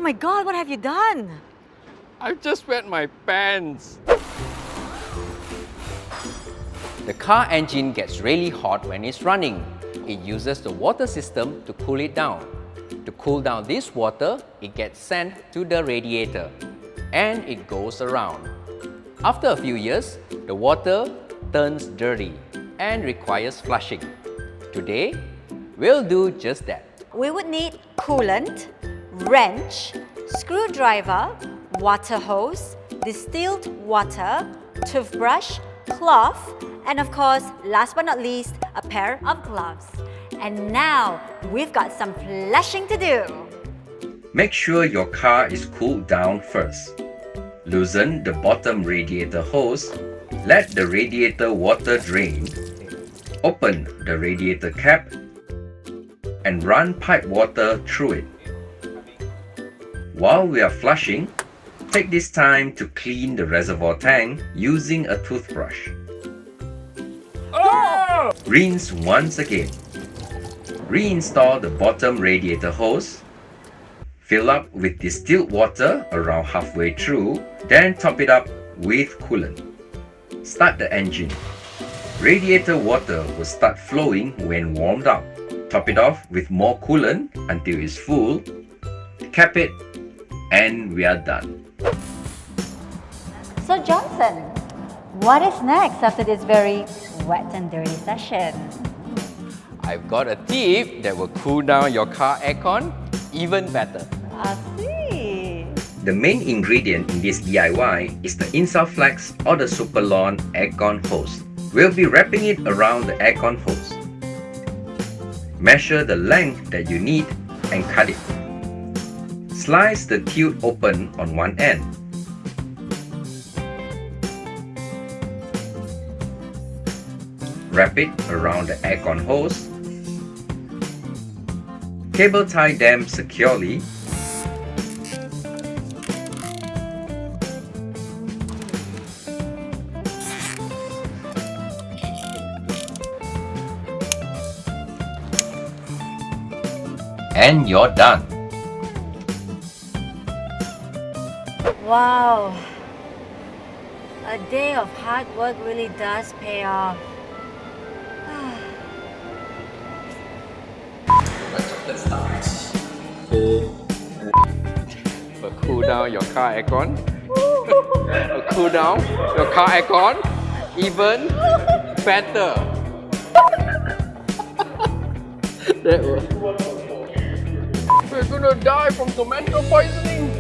my God, what have you done? I've just wet my pants. The car engine gets really hot when it's running. It uses the water system to cool it down. To cool down this water, it gets sent to the radiator and it goes around. After a few years, the water turns dirty and requires flushing. Today, we'll do just that. We would need coolant, wrench, screwdriver, water hose, distilled water, toothbrush, cloth, and of course, last but not least, a pair of gloves. And now, we've got some flushing to do. Make sure your car is cooled down first. Loosen the bottom radiator hose. Let the radiator water drain. Open the radiator cap and run pipe water through it. While we are flushing, take this time to clean the reservoir tank using a toothbrush. Oh! Rinse once again. Reinstall the bottom radiator hose. Fill up with distilled water around halfway through, then top it up with coolant. Start the engine. Radiator water will start flowing when warmed up. Top it off with more coolant until it's full. Cap it, and we are done. So Johnson, what is next after this very wet and dirty session? I've got a tip that will cool down your car aircon even better. I see. The main ingredient in this DIY is the Insaflex or the Superlon aircon hose. We'll be wrapping it around the aircon hose. Measure the length that you need and cut it. Slice the tube open on one end. Wrap it around the aircon hose. Cable tie them securely. And you're done. Wow. A day of hard work really does pay off. Let's start. Cool down your car aircon. Cool down your car aircon even better. We're gonna die from tomato poisoning.